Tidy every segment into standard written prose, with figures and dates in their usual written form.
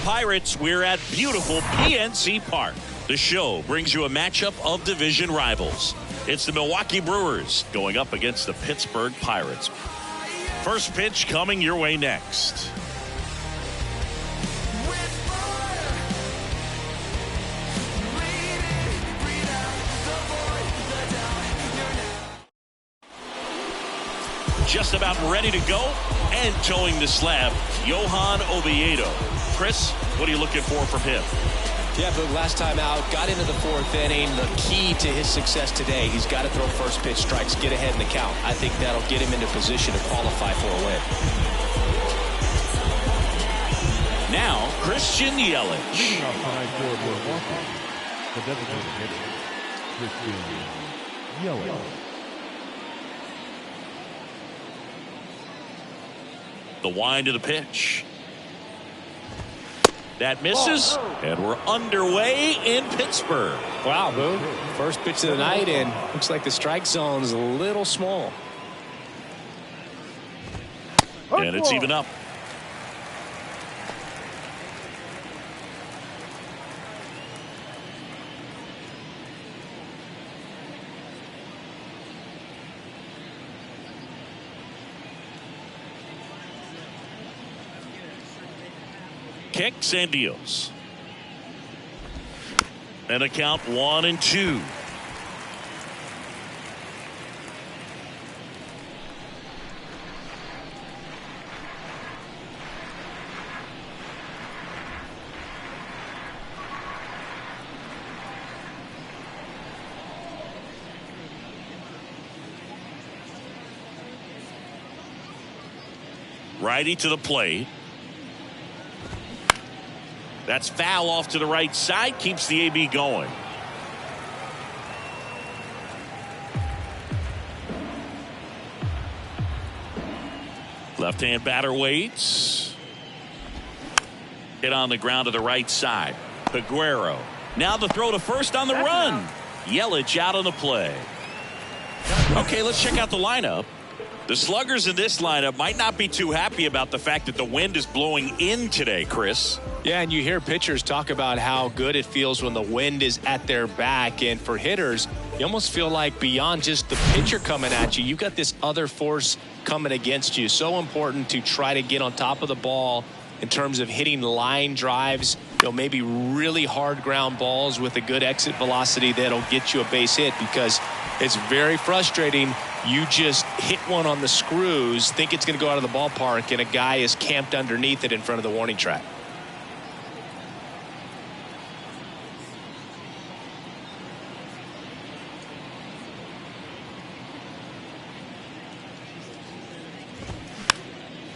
Pirates, we're at beautiful PNC Park. The show brings you a matchup of division rivals. It's the Milwaukee Brewers going up against the Pittsburgh Pirates. First pitch coming your way next. Just about ready to go and towing the slab, Johan Oviedo. Chris, what are you looking for from him? Yeah, but last time out, got into the fourth inning. The key to his success today, he's got to throw first pitch strikes, get ahead in the count. I think that'll get him into position to qualify for a win. Now, Christian Yelich. Leading off high for Milwaukee, the designated hitter, Christian Yelich. The wind of the pitch. That misses, and we're underway in Pittsburgh. Wow, Boo. First pitch of the night, and looks like the strike zone's a little small. And it's even up. Kicks and deals. And a count 1-2. Righty to the plate. That's foul off to the right side. Keeps the AB going. Left-hand batter waits. Hit on the ground to the right side. Peguero. Now the throw to first on the run. Yelich out on the play. Okay, let's check out the lineup. The sluggers in this lineup might not be too happy about the fact that the wind is blowing in today, Chris. Yeah, and you hear pitchers talk about how good it feels when the wind is at their back. And for hitters, you almost feel like beyond just the pitcher coming at you, you've got this other force coming against you. So important to try to get on top of the ball in terms of hitting line drives, maybe really hard ground balls with a good exit velocity that'll get you a base hit, because it's very frustrating. You just hit one on the screws, think it's going to go out of the ballpark, and a guy is camped underneath it in front of the warning track.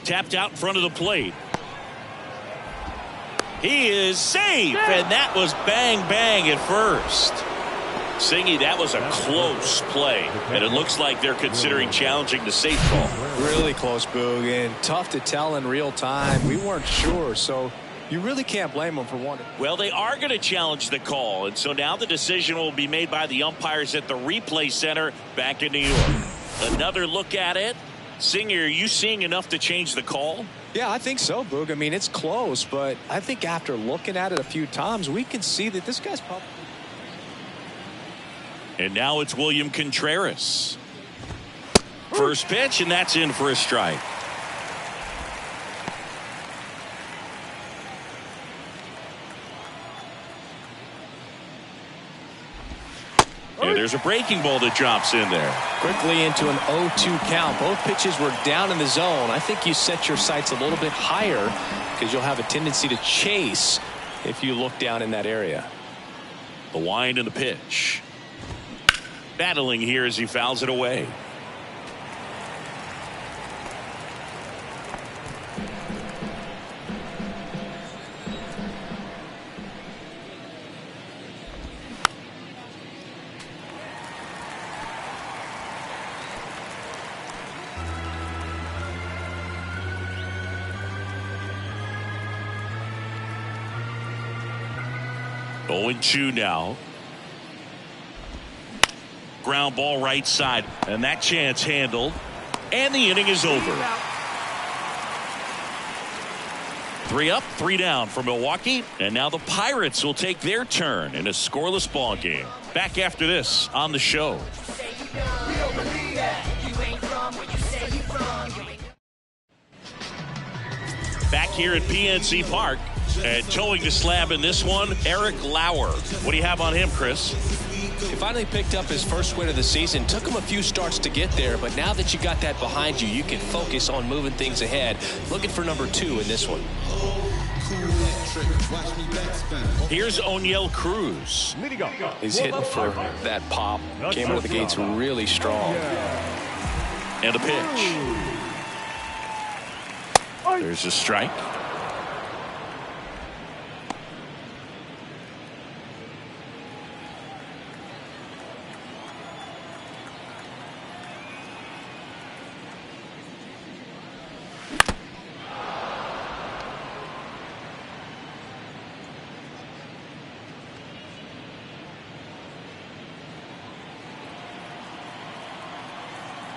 Tapped out in front of the plate. He is safe, and that was bang bang at first. Singy, that was a close play, and it looks like they're considering challenging the safe call. Really close, Boog, and tough to tell in real time. We weren't sure, so you really can't blame them for wanting. Well, they are going to challenge the call, and so now the decision will be made by the umpires at the replay center back in New York. Another look at it. Singer, are you seeing enough to change the call? Yeah, I think so, Boog. I mean, it's close, but I think after looking at it a few times, we can see that this guy's probably... And now it's William Contreras. First pitch, and that's in for a strike. And there's a breaking ball that drops in there. Quickly into an 0-2 count. Both pitches were down in the zone. I think you set your sights a little bit higher because you'll have a tendency to chase if you look down in that area. The wind and the pitch. Battling here as he fouls it away. Going 2 now. Ground ball right side, and that chance handled, and the inning is over. 3 up, 3 down for Milwaukee. And now the Pirates will take their turn in a scoreless ball game. Back after this on the show. Back here at PNC Park. And towing the slab in this one, Eric Lauer. What do you have on him, Chris? He finally picked up his first win of the season. Took him a few starts to get there, but now that you got that behind you, you can focus on moving things ahead. Looking for number 2 in this one. Here's Oniel Cruz. He's hitting for that pop. Came out of the gates really strong. And a pitch. There's a strike.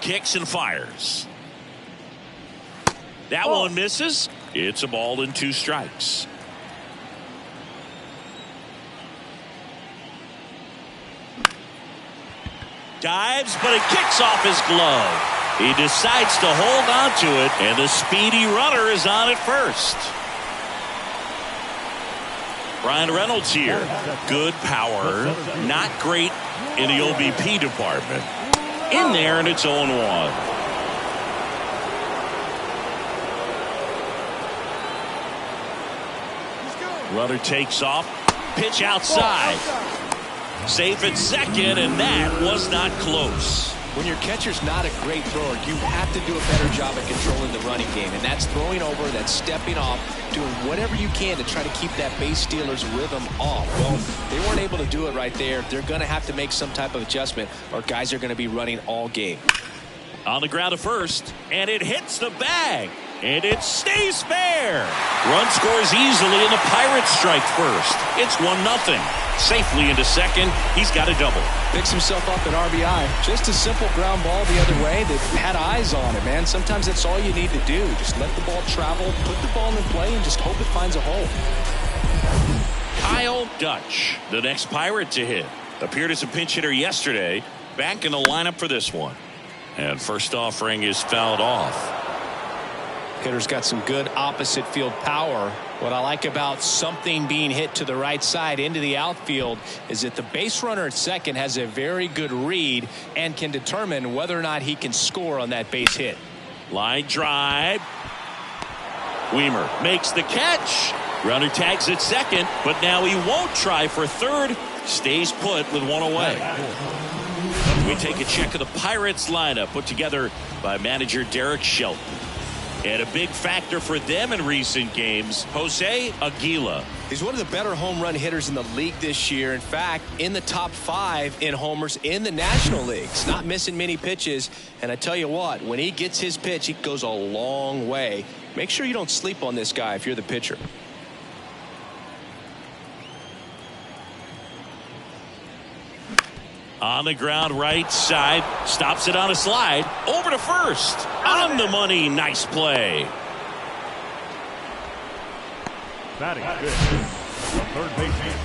Kicks and fires. That one misses. It's a ball and 2 strikes. Dives, but it kicks off his glove. He decides to hold on to it, and the speedy runner is on at first. Brian Reynolds here. Good power. Not great in the OBP department. In there, and it's 0-1. Runner takes off. Pitch outside. Safe at second, and that was not close. When your catcher's not a great thrower, you have to do a better job at controlling the running game. And that's throwing over, that's stepping off, doing whatever you can to try to keep that base stealer's rhythm off. Well, they weren't able to do it right there. They're going to have to make some type of adjustment, or guys are going to be running all game. On the ground to first, and it hits the bag. And it stays fair. Run scores easily, and the Pirates strike first. It's 1-0. Safely into second. He's got a double. Picks himself up an RBI. Just a simple ground ball the other way that had eyes on it, man. Sometimes that's all you need to do. Just let the ball travel, put the ball in play, and just hope it finds a hole. Kyle Dutch, the next Pirate to hit. Appeared as a pinch hitter yesterday. Back in the lineup for this one. And first offering is fouled off. Hitter's got some good opposite field power. What I like about something being hit to the right side into the outfield is that the base runner at second has a very good read and can determine whether or not he can score on that base hit. Line drive. Weimer makes the catch. Runner tags at second, but now he won't try for third. Stays put with 1 away. We take a check of the Pirates lineup put together by manager Derek Shelton. And a big factor for them in recent games, Jose Aguila. He's one of the better home run hitters in the league this year. In fact, in the top 5 in homers in the National League. He's not missing many pitches. And I tell you what, when he gets his pitch, he goes a long way. Make sure you don't sleep on this guy if you're the pitcher. On the ground right side, stops it on a slide, over to first, on the money, nice play. Batting good. Third baseman.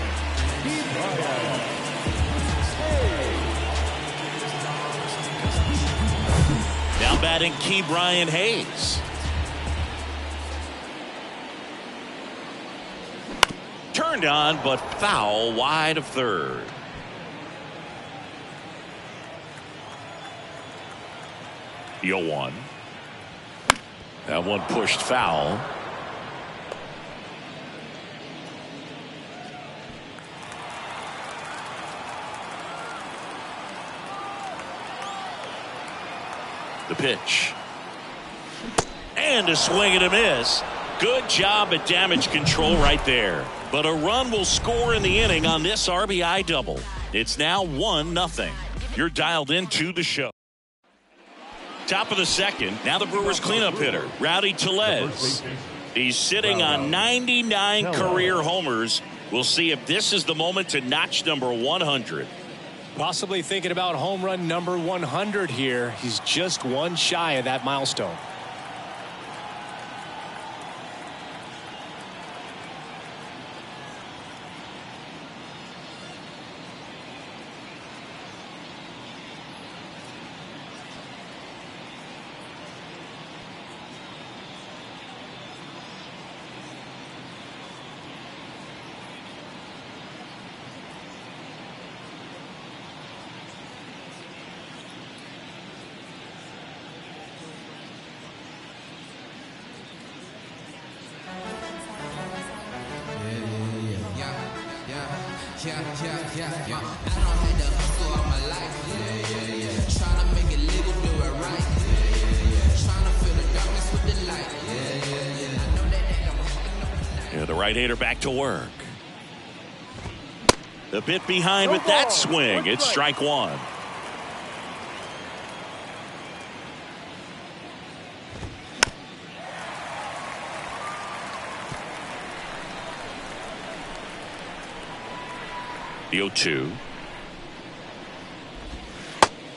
Now batting Key Brian Hayes. Turned on, but foul wide of third. One. That one pushed foul. The pitch. And a swing and a miss. Good job at damage control right there. But a run will score in the inning on this RBI double. It's now 1-0. You're dialed into the show. Top of the second. Now the Brewers cleanup hitter, Rowdy Tellez. He's sitting on 99 career homers. We'll see if this is the moment to notch number 100. Possibly thinking about home run number 100 here. He's just one shy of that milestone. Yeah. I don't have to hustle all my life. Yeah. Trying to make it legal, do it right. Yeah. Trying to fill the darkness with the light. Yeah. I know that don't happen. Yeah, the right-hander back to work. A bit behind with that swing. It's strike one. The 0-2.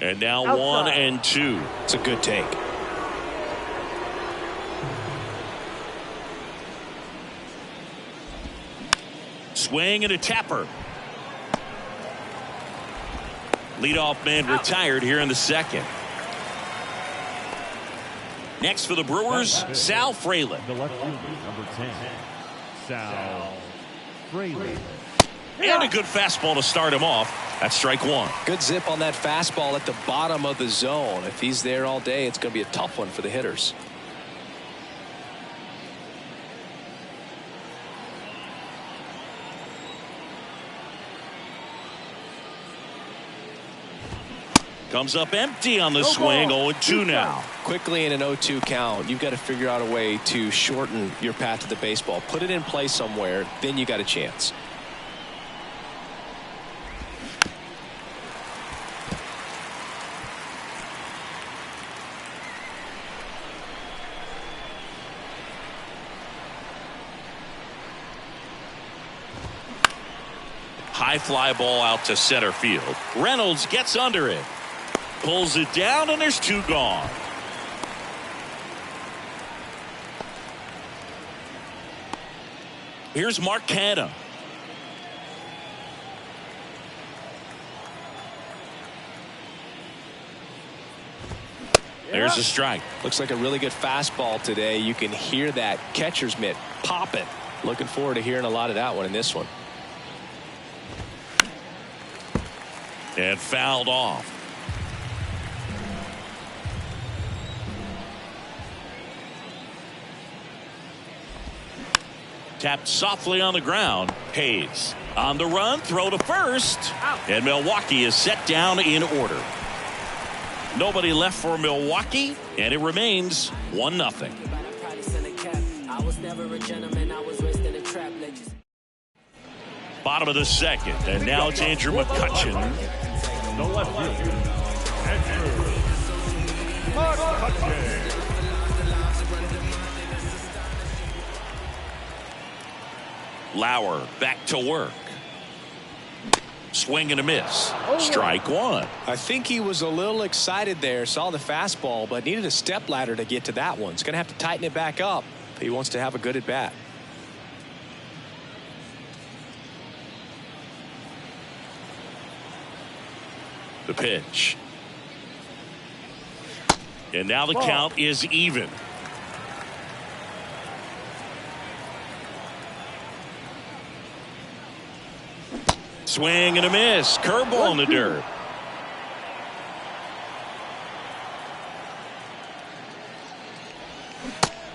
And now outside. 1-2. It's a good take. Swing and a tapper. Leadoff man retired here in the second. Next for the Brewers, Sal Fraley. The left fielder, number 10, Sal Fraley. And a good fastball to start him off. That's strike one. Good zip on that fastball at the bottom of the zone. If he's there all day, it's going to be a tough one for the hitters. Comes up empty on the swing. 0-2 now. Quickly in an 0-2 count, you've got to figure out a way to shorten your path to the baseball. Put it in play somewhere, then you got a chance. High fly ball out to center field. Reynolds gets under it. Pulls it down, and there's two gone. Here's Mark Canha. There's a strike. Looks like a really good fastball today. You can hear that catcher's mitt popping. Looking forward to hearing a lot of that one in this one. And fouled off. Tapped softly on the ground. Hayes on the run, throw to first. And Milwaukee is set down in order. Nobody left for Milwaukee, and it remains 1-0. Bottom of the second, and now it's Andrew McCutchen. The left fielder, Andrew McCutchen. Lauer back to work. Swing and a miss. Strike one. I think he was a little excited there. Saw the fastball, but needed a step ladder to get to that one. He's going to have to tighten it back up if he wants to have a good at bat. The pitch. And now the count is even. Swing and a miss. Curveball in the dirt.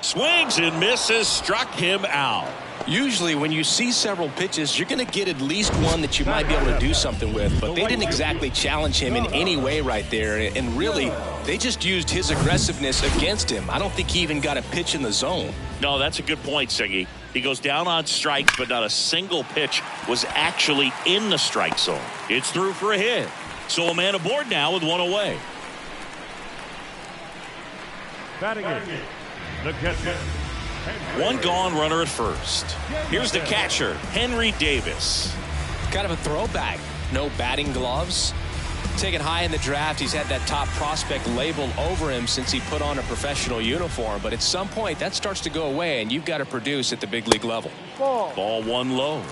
Swings and misses. Struck him out. Usually when you see several pitches, you're going to get at least one that you might be able to do something with, but they didn't exactly challenge him in any way right there, and really they just used his aggressiveness against him. I don't think he even got a pitch in the zone. No, that's a good point, Siggy. He goes down on strikes, but not a single pitch was actually in the strike zone. It's through for a hit. So a man aboard now with one away. Batting in, the catcher. One gone, runner at first. Here's the catcher, Henry Davis. Kind of a throwback. No batting gloves. Taken high in the draft, he's had that top prospect labeled over him since he put on a professional uniform. But at some point, that starts to go away, and you've got to produce at the big league level. Ball one low.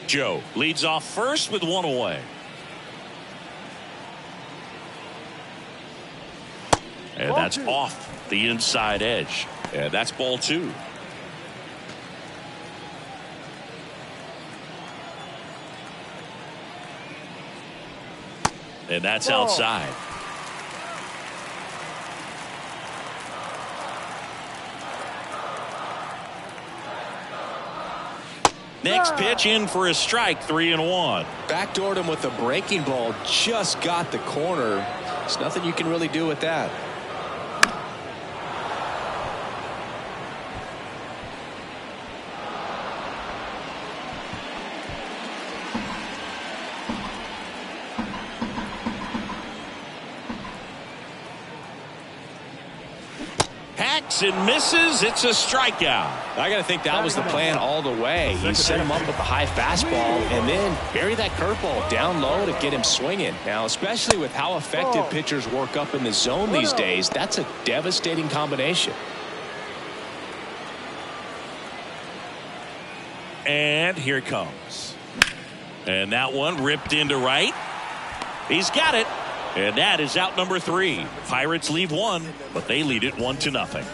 Joe leads off first with one away. And that's off the inside edge. And that's ball two. And that's outside. Next pitch in for a strike, 3-1. Backdoored him with a breaking ball, just got the corner. There's nothing you can really do with that. And misses. It's a strikeout. I got to think that was the plan all the way. He set him up with a high fastball and then bury that curveball down low to get him swinging. Now, especially with how effective pitchers work up in the zone these days, that's a devastating combination. And here it comes. And that one ripped into right. He's got it. And that is out number 3. Pirates leave 1, but they lead it 1-0.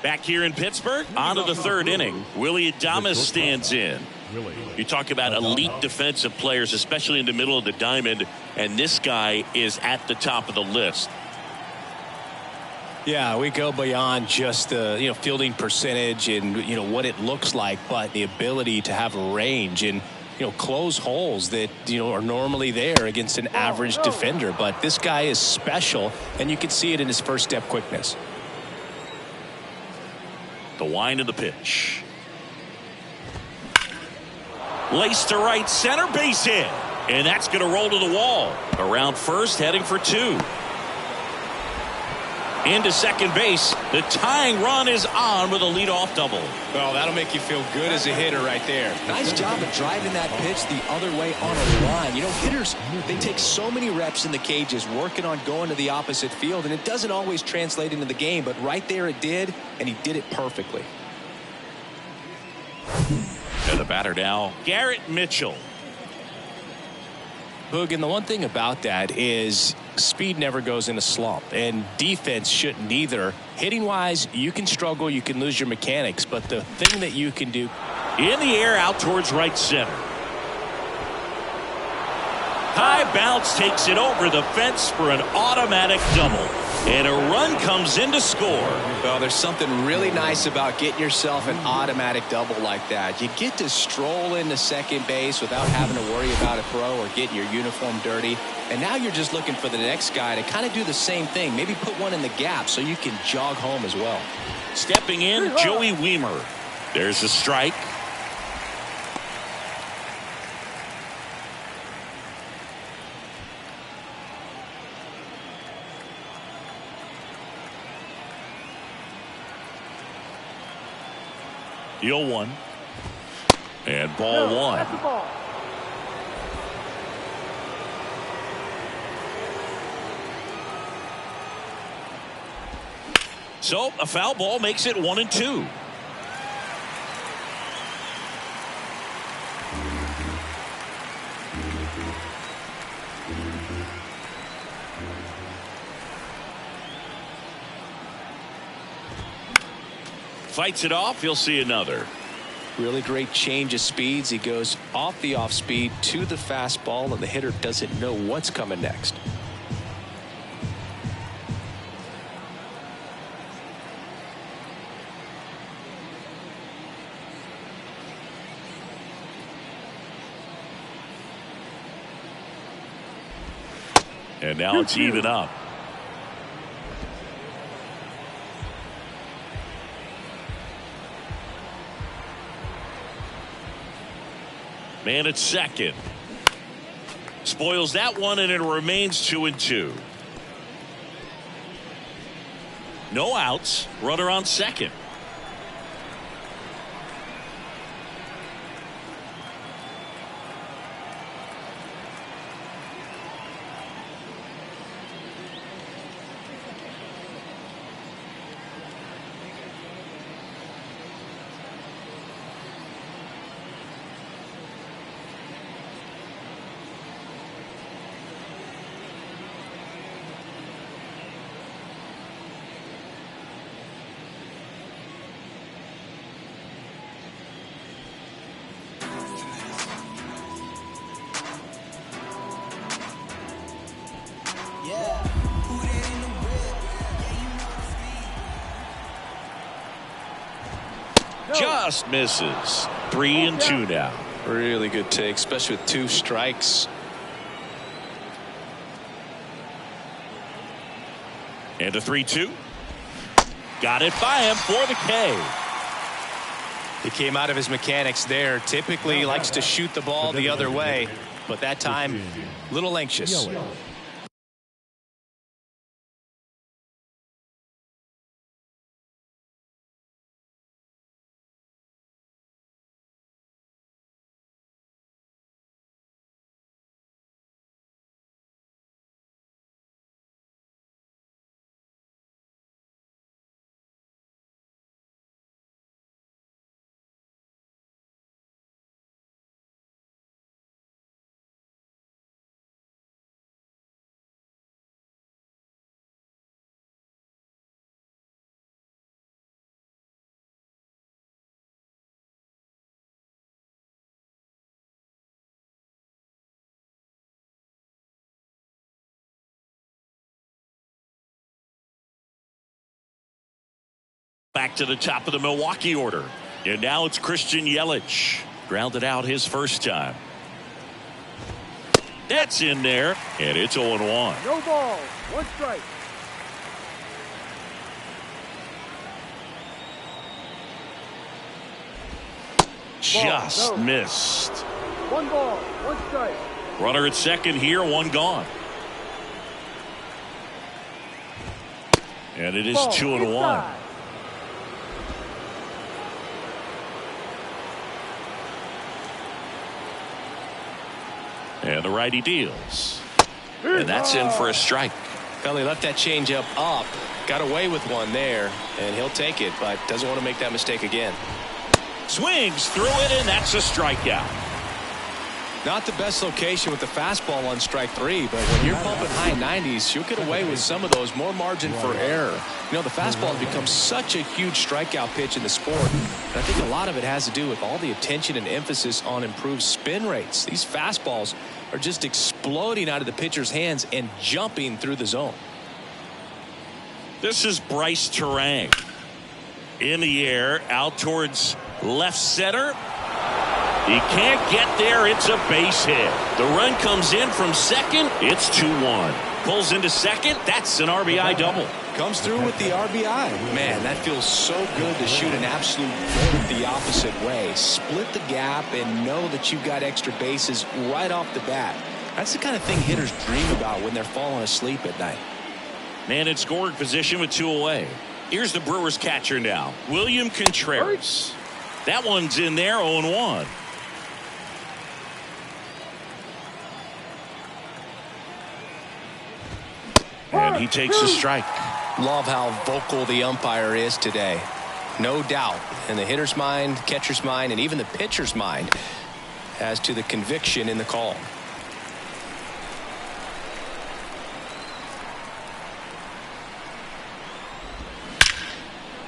Back here in Pittsburgh, on to the 3rd inning. Willie Adames stands in. You talk about elite defensive players, especially in the middle of the diamond, and this guy is at the top of the list. Yeah, we go beyond just the fielding percentage and what it looks like, but the ability to have range and close holes that are normally there against an average defender. But this guy is special, and you can see it in his first step quickness. The wind of the pitch. Laced to right center, base hit. And that's going to roll to the wall. Around first, heading for 2. Into second base. The tying run is on with a leadoff double. Well, that'll make you feel good as a hitter right there. Nice job of driving that pitch the other way on a line. Hitters, they take so many reps in the cages working on going to the opposite field, and it doesn't always translate into the game, but right there it did, and he did it perfectly. And the batter now, Garrett Mitchell. Boog, and the one thing about that is speed never goes in a slump, and defense shouldn't either. Hitting wise, you can struggle, you can lose your mechanics, but the thing that you can do in the air out towards right center. High bounce takes it over the fence for an automatic double, and a run comes in to score. Well, there's something really nice about getting yourself an automatic double like that. You get to stroll into second base without having to worry about a throw or getting your uniform dirty. And now you're just looking for the next guy to kind of do the same thing. Maybe put one in the gap so you can jog home as well. Stepping in, Joey Weimer. There's a strike. The 0-1. And ball 1. So a foul ball makes it 1-2. Fights it off. You'll see another. Really great change of speeds. He goes off the off speed to the fastball, and the hitter doesn't know what's coming next. And now it's even up. Man at second. Spoils that one, and it remains 2-2. No outs. Runner on second. just misses. 3-2 now. Really good take, especially with 2 strikes. And a 3-2. Got it by him for the K. He came out of his mechanics there. Typically likes to shoot the ball the other way, but that time a little anxious. Back to the top of the Milwaukee order. And now it's Christian Yelich. Grounded out his first time. That's in there. And it's 0-1. No ball. 1 strike. Just missed. 1 ball. 1 strike. Runner at second here. 1 gone. And it is 2-1. And the righty deals. And that's in for a strike. Well, he left that changeup up, got away with one there, and he'll take it, but doesn't want to make that mistake again. Swings through it, and that's a strikeout. Not the best location with the fastball on strike 3, but when you're pumping high 90s, you'll get away with some of those, more margin for error. You know, the fastball has become such a huge strikeout pitch in the sport, and I think a lot of it has to do with all the attention and emphasis on improved spin rates. These fastballs are just exploding out of the pitcher's hands and jumping through the zone. This is Bryce Terang. In the air, out towards left center. He can't get there. It's a base hit. The run comes in from second. It's 2-1. Pulls into second. That's an RBI double. Comes through with the RBI. Man, that feels so good to shoot an absolute bolt the opposite way. Split the gap and know that you've got extra bases right off the bat. That's the kind of thing hitters dream about when they're falling asleep at night. Man in scoring position with 2 away. Here's the Brewers catcher now, William Contreras. That one's in there, 0-1. And he takes a strike. Love how vocal the umpire is today. No doubt in the hitter's mind, catcher's mind, and even the pitcher's mind as to the conviction in the call.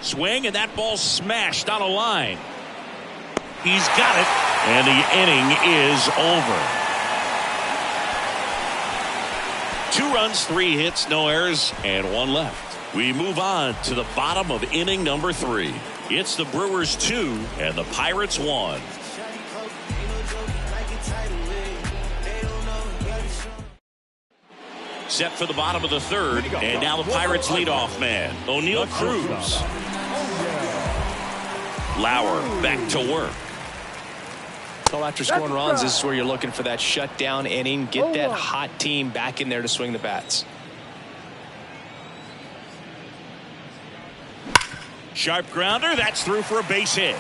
Swing, and that ball smashed on a line. He's got it, and the inning is over. 2 runs, 3 hits, no errors, and 1 left. We move on to the bottom of inning number 3. It's the Brewers 2 and the Pirates 1. Set for the bottom of the 3rd, and now the Pirates leadoff man, O'Neal Cruz. Lauer back to work. Well, after scoring runs, this is where you're looking for that shutdown inning. Get that hot team back in there to swing the bats. Sharp grounder. That's through for a base hit.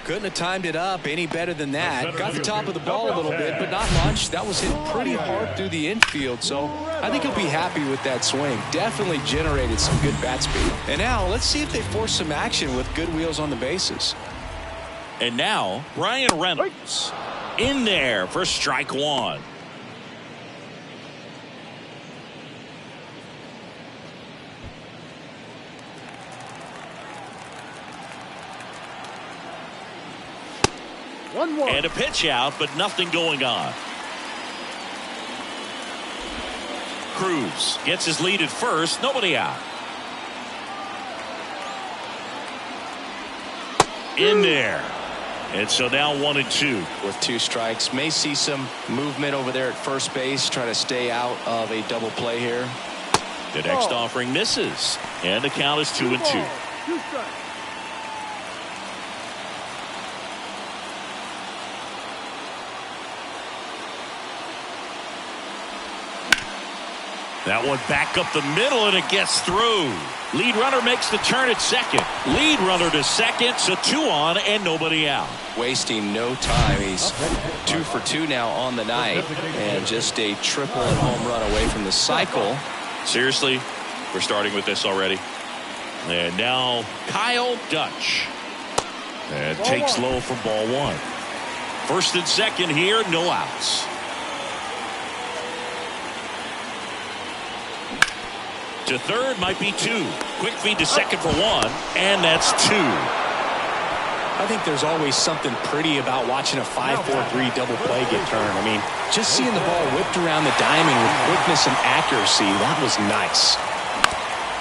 Couldn't have timed it up any better than that. Got the top of the ball a little bit, but not much. That was hit pretty hard through the infield, so I think he'll be happy with that swing. Definitely generated some good bat speed. And now let's see if they force some action with good wheels on the bases. And now Brian Reynolds in there for strike 1. And a pitch out, but nothing going on. Cruz gets his lead at first. Nobody out. in there. And so now 1-2. With 2 strikes, may see some movement over there at first base, try to stay out of a double play here. The next offering misses, and the count is 2-2. 2 strikes. That one back up the middle, and it gets through. Lead runner makes the turn at second. Lead runner to second, so 2 on and nobody out. Wasting no time. He's 2 for 2 now on the night, and just a triple and home run away from the cycle. Seriously, we're starting with this already. And now Kyle Dutch. And takes low from ball 1. First and second here, no outs. To third might be 2. Quick feed to second for 1, and that's 2. I think there's always something pretty about watching a 5-4-3 double play get turned. I mean, just seeing the ball whipped around the diamond with quickness and accuracy, that was nice.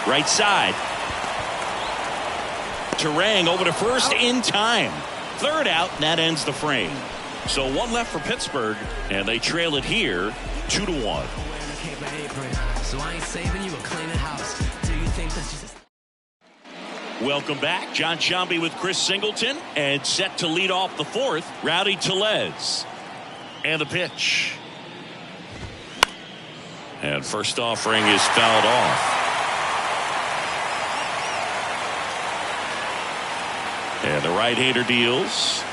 Right side. Terang over to first in time. Third out, and that ends the frame. So 1 left for Pittsburgh, and they trail it here 2-1. So I ain't saving you a cleaner house. Do you think that's just... Welcome back. John Shambi with Chris Singleton, and set to lead off the 4th, Rowdy Tellez. And the pitch. And first offering is fouled off. And the right-hander deals.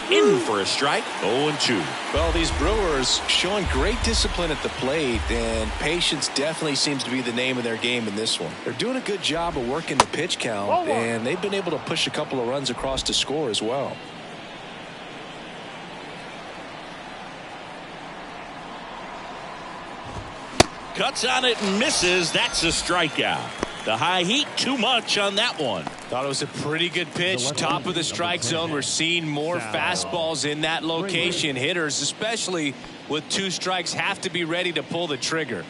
In for a strike, 0-2. Well, these Brewers showing great discipline at the plate, and patience definitely seems to be the name of their game in this one. They're doing a good job of working the pitch count, and they've been able to push a couple of runs across to score as well. Cuts on it and misses. That's a strikeout. The high heat, too much on that one. Thought it was a pretty good pitch. Top of the strike zone. We're seeing more fastballs in that location. Hitters, especially with 2 strikes, have to be ready to pull the trigger.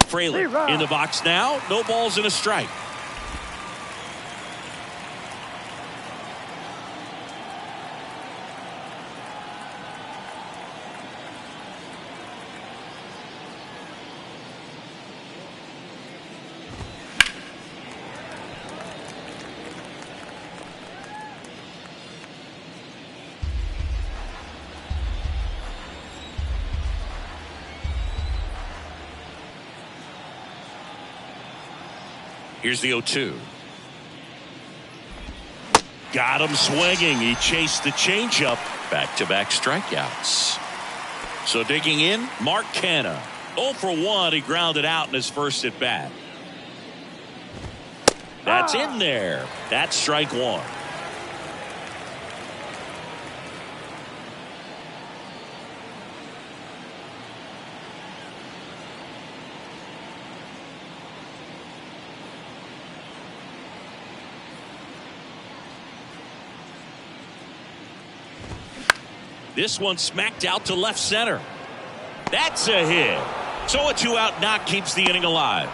Fraley in the box now. No balls and a strike. Here's the 0-2. Got him swinging. He chased the changeup. Back-to-back strikeouts. So digging in, Mark Canha. 0 for 1. He grounded out in his first at bat. That's in there. That's strike 1. This one smacked out to left center. That's a hit. So a 2-out knock keeps the inning alive.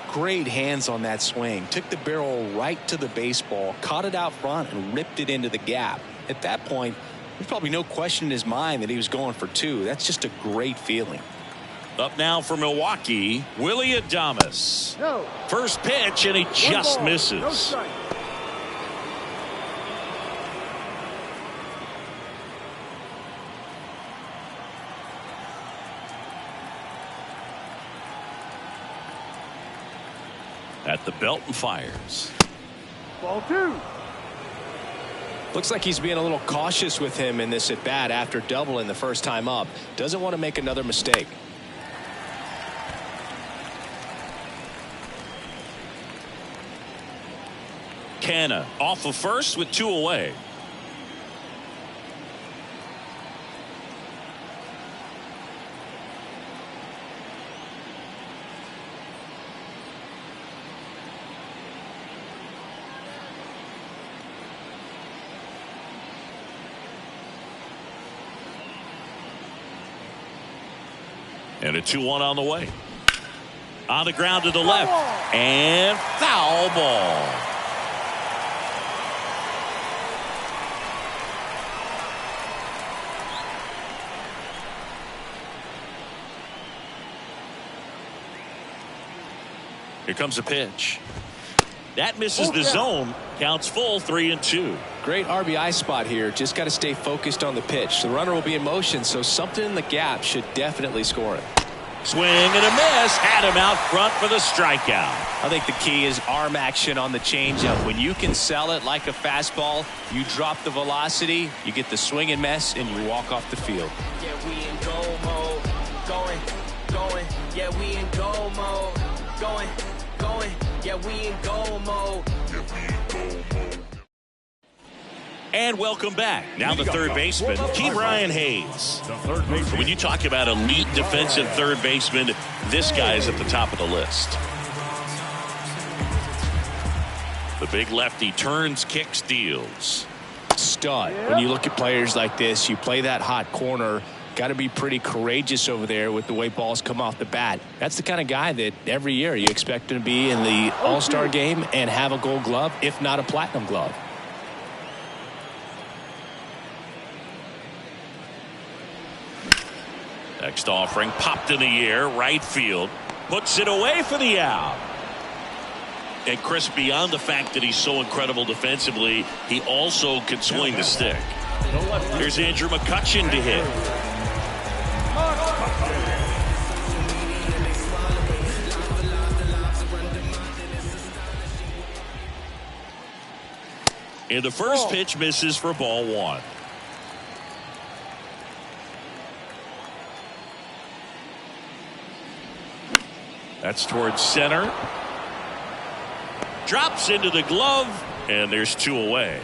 Great hands on that swing. Took the barrel right to the baseball, caught it out front, and ripped it into the gap. At that point, there's probably no question in his mind that he was going for 2. That's just a great feeling. Up now for Milwaukee, Willie Adames. First pitch, and he just misses. At the belt and fires. Ball 2. Looks like he's being a little cautious with him in this at bat after doubling the first time up. Doesn't want to make another mistake. Canha off of first with 2 away. And a 2-1 on the way. On the ground to the left. And foul ball. Here comes a pitch. That misses the zone. Counts full, 3-2. Great RBI spot here. Just got to stay focused on the pitch. The runner will be in motion, so something in the gap should definitely score it. Swing and a miss. Had him out front for the strikeout. I think the key is arm action on the changeup. When you can sell it like a fastball, you drop the velocity, you get the swing and miss, and you walk off the field. Yeah, we in goal mode. Going. Yeah, we in goal mode. Going. Yeah, we in goal mode. And welcome back. Now the third baseman, Ke'Bryan Hayes. When you talk about elite defensive third baseman, this guy is at the top of the list. The big lefty turns, kicks, deals. Stud. When you look at players like this, you play that hot corner. Got to be pretty courageous over there with the way balls come off the bat. That's the kind of guy that every year you expect him to be in the All-Star game and have a gold glove, if not a platinum glove. Next offering popped in the air, right field, puts it away for the out. And Chris, beyond the fact that he's so incredible defensively, he also can swing the stick. Here's Andrew McCutchen to hit. And the first pitch misses for ball one. That's towards center. Drops into the glove, and there's two away.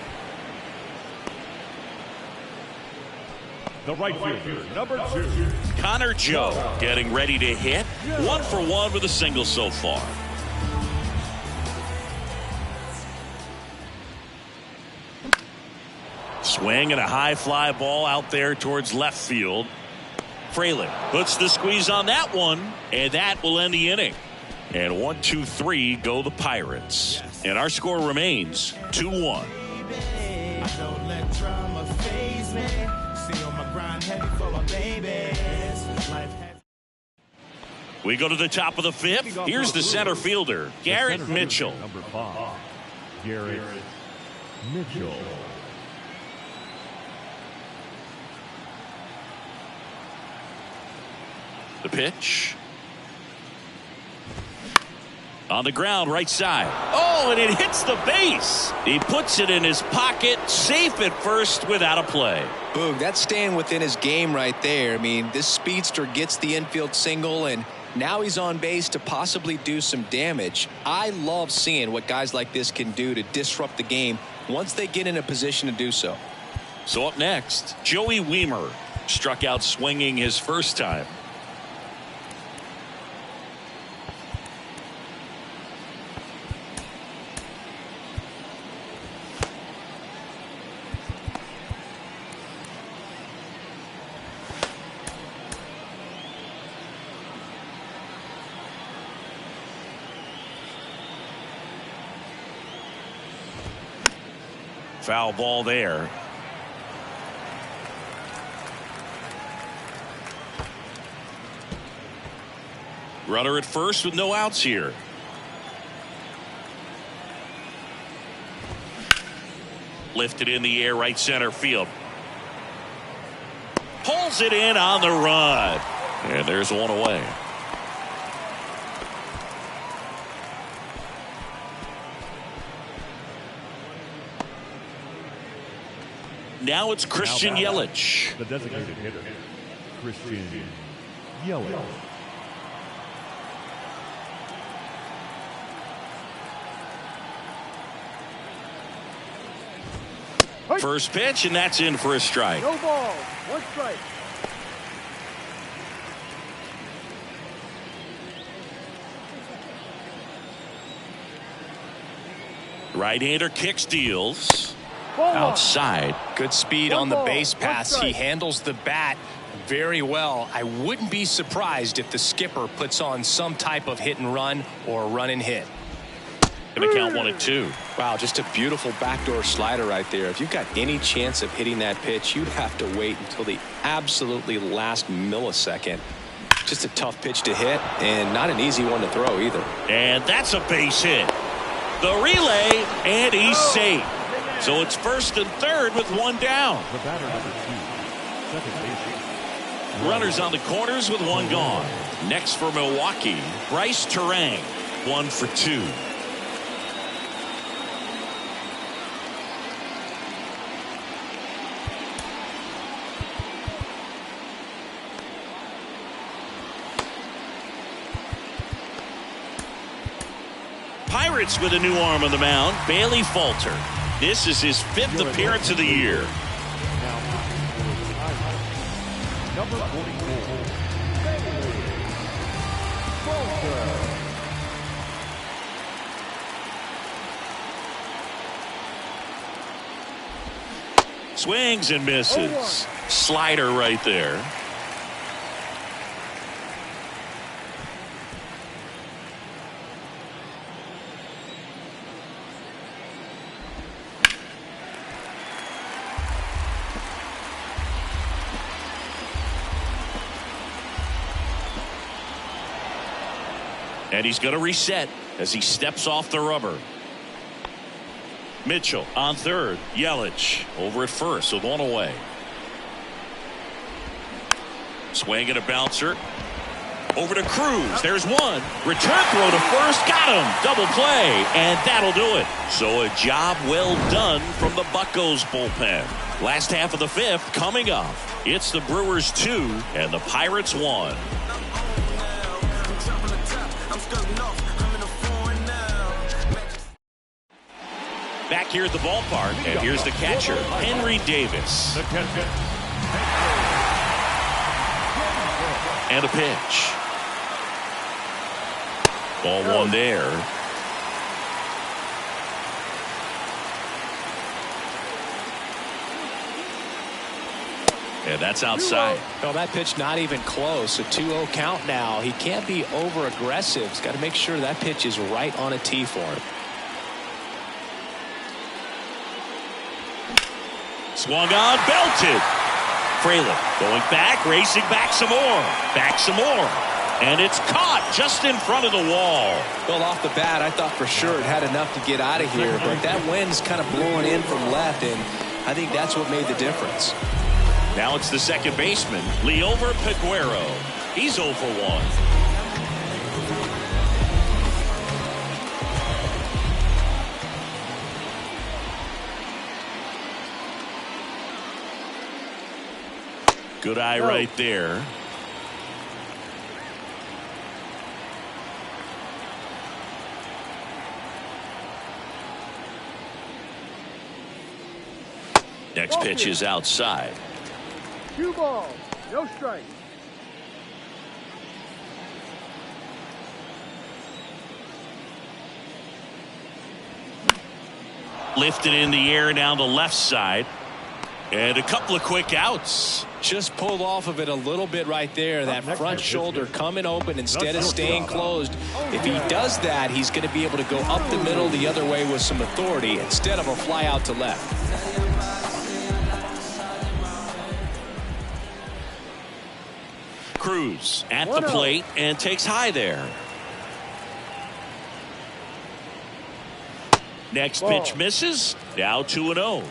The right fielder, number 2. Connor Joe getting ready to hit. 1 for 1 with a single so far. Swing and a high fly ball out there towards left field. Fraley puts the squeeze on that one, and that will end the inning. And 1-2-3 go the Pirates. And our score remains 2-1. We go to the top of the fifth. Here's the center fielder, Garrett Mitchell. Number 5, Garrett Mitchell. The pitch. On the ground, right side. Oh, and it hits the base. He puts it in his pocket, safe at first without a play. Boog, that's staying within his game right there. I mean, this speedster gets the infield single, and now he's on base to possibly do some damage. I love seeing what guys like this can do to disrupt the game once they get in a position to do so. So up next, Joey Wiemer struck out swinging his first time. Foul ball there. Runner at first with no outs here. Lifted in the air, right center field. Pulls it in on the run. And there's one away. Now it's Christian Yelich. The designated hitter, Christian Yelich. First pitch, and that's in for a strike. No ball, 1 strike. Right-hander kicks, deals. Outside. Good speed on the base pass. He handles the bat very well. I wouldn't be surprised if the skipper puts on some type of hit and run or run and hit. Going to count 1-2. Wow, just a beautiful backdoor slider right there. If you've got any chance of hitting that pitch, you'd have to wait until the absolutely last millisecond. Just a tough pitch to hit and not an easy one to throw either. And that's a base hit. The relay, and he's safe. So it's first and third with one down. The batter number 2, second baseman. Runners on the corners with one gone. Next for Milwaukee, Bryce Terang, 1 for 2. Pirates with a new arm on the mound, Bailey Falter. This is his 5th appearance of the year. Now, number 44, Bailey Falter. Swings and misses. Slider right there. And he's going to reset as he steps off the rubber. Mitchell on third. Yelich over at first with one away. Swing and a bouncer. Over to Cruz. There's one. Return throw to first. Got him. Double play. And that'll do it. So a job well done from the Buccos bullpen. Last half of the 5th coming up. It's the Brewers 2 and the Pirates 1. Back here at the ballpark, and here's the catcher, Henry Davis. The catcher. And a pitch. Ball 1 there. And that's outside. Well, that pitch not even close. A 2-0 count now. He can't be over aggressive. He's got to make sure that pitch is right on a tee for him. Swung on, belted. Fraley going back, racing back some more. Back some more. And it's caught just in front of the wall. Well, off the bat, I thought for sure it had enough to get out of here, but that wind's kind of blowing in from left, and I think that's what made the difference. Now it's the second baseman, Liover Peguero. He's 0 for 1. Good eye right there. Next pitch is outside. 2 balls, no strikes. Lifted in the air down the left side. And a couple of quick outs. Just pulled off of it a little bit right there. That front shoulder coming open instead of staying closed. If he does that, he's going to be able to go up the middle the other way with some authority instead of a fly out to left. Cruz at the plate and takes high there. Next pitch misses. Now 2-0.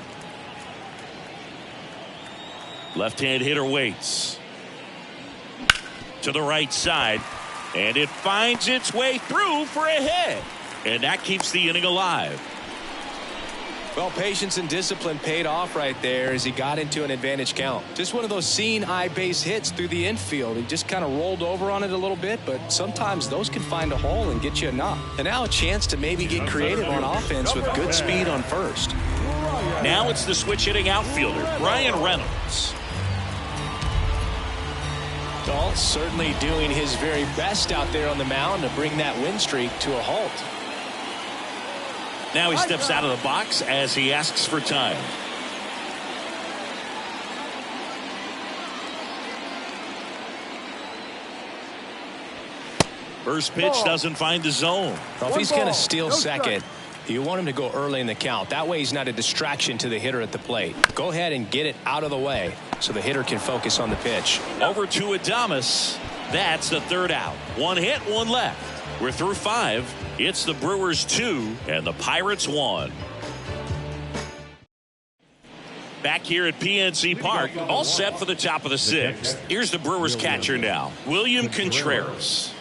Left-hand hitter waits. To the right side. And it finds its way through for a hit. And that keeps the inning alive. Well, patience and discipline paid off right there as he got into an advantage count. Just one of those seeing eye base hits through the infield. He just kind of rolled over on it a little bit, but sometimes those can find a hole and get you a knock. And now a chance to maybe get creative on offense with good speed on first. Now it's the switch hitting outfielder, Brian Reynolds. Dalt's certainly doing his very best out there on the mound to bring that win streak to a halt. Now he steps out of the box as he asks for time. First pitch doesn't find the zone. Well, if he's going to steal second, you want him to go early in the count. That way he's not a distraction to the hitter at the plate. Go ahead and get it out of the way so the hitter can focus on the pitch. Over to Adames. That's the third out. One hit, one left. We're through 5. It's the Brewers 2 and the Pirates 1. Back here at PNC Park, all set for the top of the 6th. Here's the Brewers catcher now, William Contreras.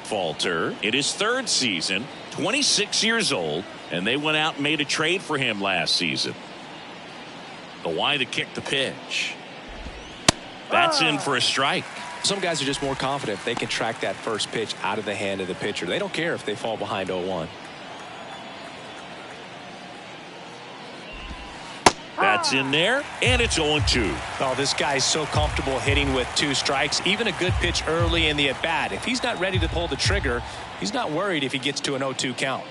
Falter in his 3rd season, 26 years old, and they went out and made a trade for him last season. The why to kick the pitch. That's in for a strike. Some guys are just more confident if they can track that first pitch out of the hand of the pitcher. They don't care if they fall behind 0-1. That's in there, and it's 0-2. Oh, this guy's so comfortable hitting with 2 strikes. Even a good pitch early in the at-bat. If he's not ready to pull the trigger, he's not worried if he gets to an 0-2 count.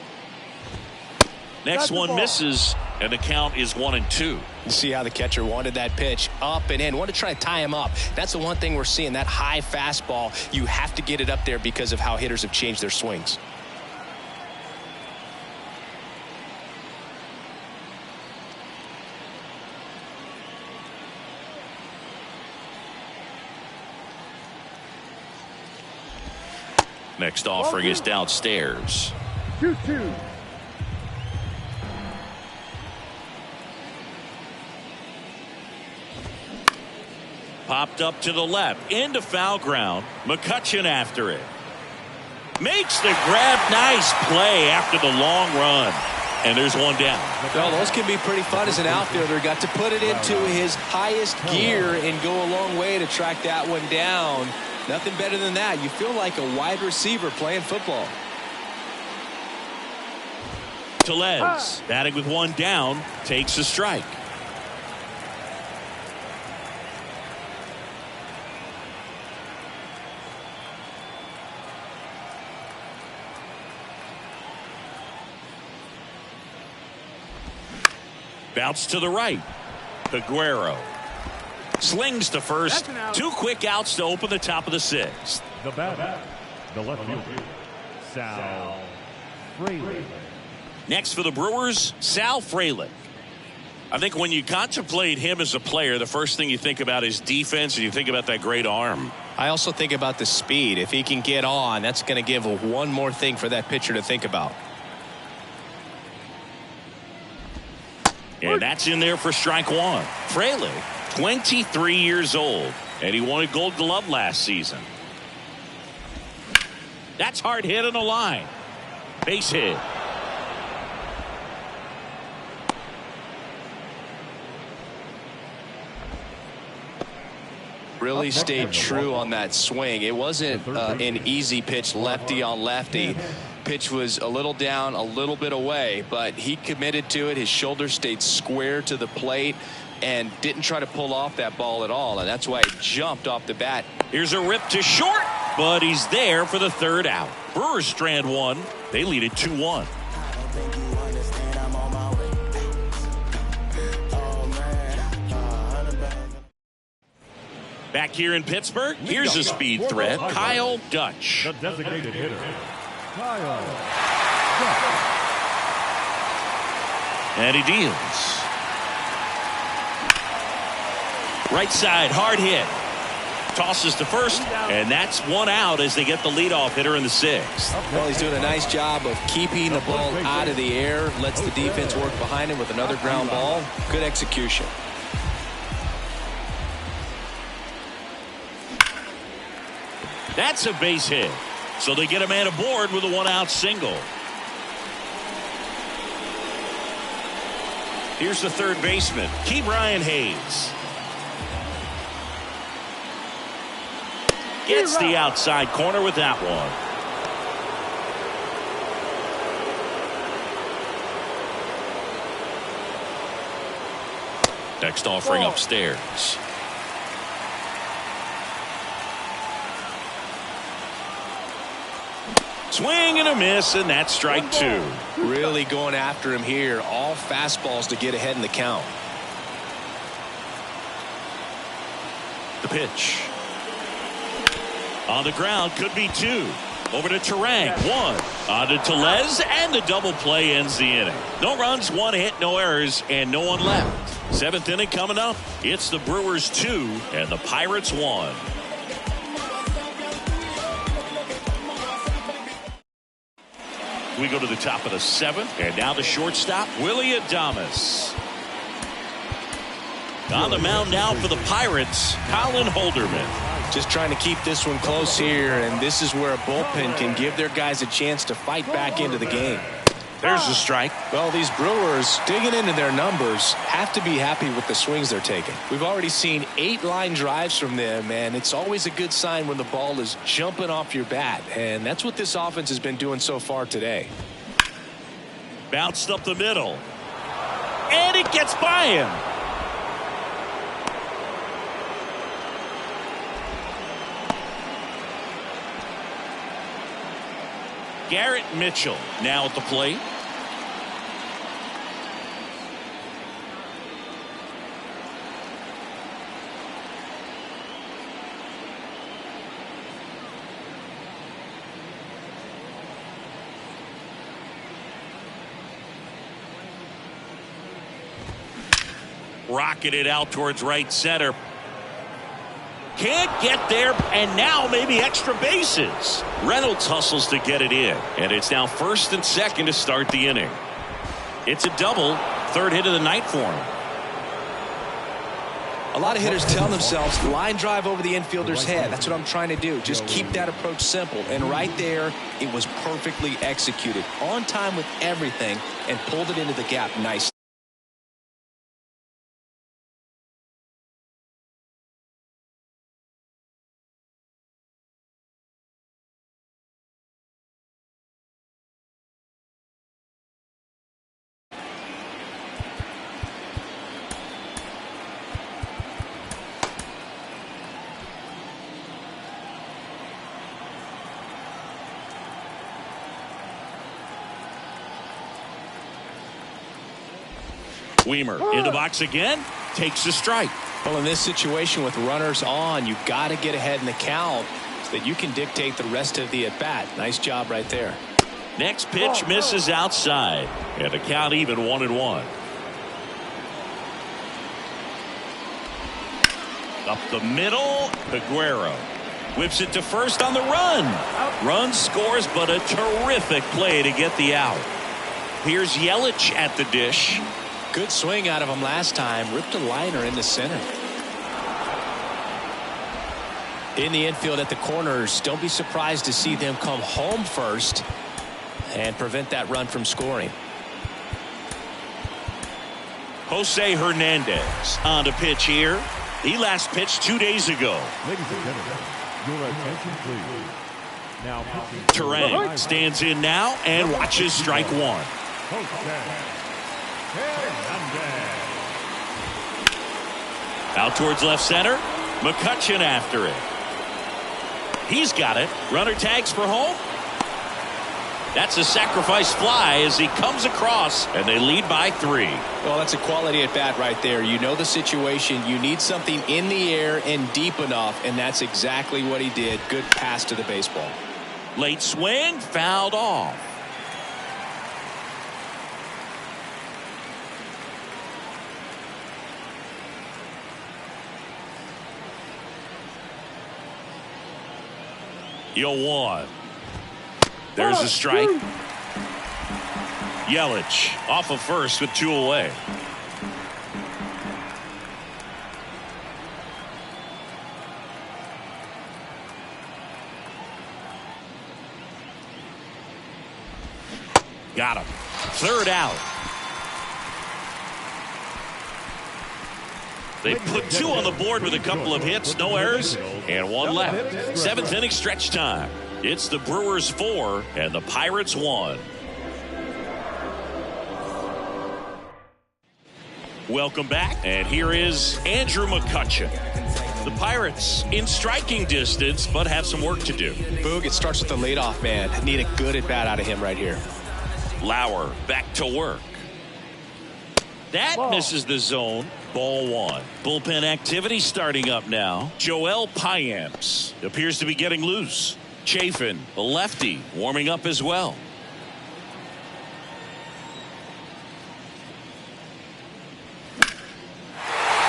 Next one misses, and the count is 1-2. You see how the catcher wanted that pitch up and in. Want to try to tie him up. That's the one thing we're seeing, that high fastball. You have to get it up there because of how hitters have changed their swings. Next offering is downstairs. 2-2. Popped up to the left, into foul ground. McCutchen after it. Makes the grab. Nice play after the long run. And there's one down. Well, those can be pretty fun as an outfielder. Got to put it into his highest gear and go a long way to track that one down. Nothing better than that. You feel like a wide receiver playing football. Tellez, batting with one down, takes a strike. Bounce to the right. Peguero slings to first. 2 quick outs to open the top of the 6th. The batter, the left fielder, Sal Frelick. Next for the Brewers, Sal Frelick. I think when you contemplate him as a player, the first thing you think about is defense, and you think about that great arm. I also think about the speed. If he can get on, that's going to give one more thing for that pitcher to think about. And that's in there for strike 1. Frelick, 23 years old, and he won a Gold Glove last season. That's hard hit on the line. Base hit. Really stayed true on that swing. It wasn't an easy pitch, lefty on lefty. Pitch was a little down, a little bit away, but he committed to it. His shoulder stayed square to the plate and didn't try to pull off that ball at all, and that's why it jumped off the bat. Here's a rip to short, but he's there for the 3rd out. Brewers strand 1. They lead it 2-1. Back here in Pittsburgh, here's a speed threat, Kyle Dutch. The designated hitter, Kyle Dutch. And he deals. Right side, hard hit. Tosses to first, and that's 1 out as they get the leadoff hitter in the 6th. Well, he's doing a nice job of keeping the ball out of the air, lets the defense work behind him with another ground ball. Good execution. That's a base hit. So they get a man aboard with a 1-out single. Here's the 3rd baseman, Ke'Bryan Hayes. Gets the outside corner with that one. Next offering upstairs. Swing and a miss, and that's strike 2. Really going after him here. All fastballs to get ahead in the count. The pitch. On the ground, could be 2. Over to Terang, 1. On to Tellez, and the double play ends the inning. No runs, 1 hit, no errors, and no one left. 7th inning coming up. It's the Brewers 2 and the Pirates 1. We go to the top of the 7th, and now the shortstop, Willie Adames. On the mound now for the Pirates, Colin Holderman. Just trying to keep this one close here, and this is where a bullpen can give their guys a chance to fight back into the game. There's the strike. Well, these Brewers, digging into their numbers, have to be happy with the swings they're taking. We've already seen 8 line drives from them, and it's always a good sign when the ball is jumping off your bat, and that's what this offense has been doing so far today. Bounced up the middle, and it gets by him. Garrett Mitchell now at the plate. Rocketed out towards right center. Can't get there, and now maybe extra bases. Reynolds hustles to get it in, and it's now 1st and 2nd to start the inning. It's a double, 3rd hit of the night for him. A lot of hitters tell themselves line drive over the infielder's head. That's what I'm trying to do. Just keep that approach simple. And right there, it was perfectly executed. On time with everything, and pulled it into the gap nicely. Weimer in the box again, takes a strike. Well, in this situation with runners on, you've got to get ahead in the count so that you can dictate the rest of the at-bat. Nice job right there. Next pitch misses outside, and the count even 1-1. Up the middle, Aguero whips it to first on the run. Run scores, but a terrific play to get the out. Here's Yelich at the dish. Good swing out of him last time. Ripped a liner in the center. In the infield at the corners, don't be surprised to see them come home first and prevent that run from scoring. Jose Hernandez on to pitch here. He last pitched 2 days ago. Ladies and gentlemen, your attention please. Now Terang stands in now and watches strike 1. Out towards left center. McCutchen after it. He's got it. Runner tags for home. That's a sacrifice fly as he comes across, and they lead by 3. Well, that's a quality at bat right there. You know the situation. You need something in the air and deep enough, and that's exactly what he did. Good pass to the baseball. Late swing, fouled off. One. There's a strike. Yelich off of first with 2 away. Got him. 3rd out. They put 2 on the board with a couple of hits, no errors, and 1 left. 7th inning stretch time. It's the Brewers 4 and the Pirates 1. Welcome back, and here is Andrew McCutchen. The Pirates in striking distance, but have some work to do. Boog, it starts with the leadoff man. Need a good at bat out of him right here. Lauer back to work. That misses the zone. Ball one. Bullpen activity starting up now. Joel Payamps appears to be getting loose. Chafin, the lefty, warming up as well.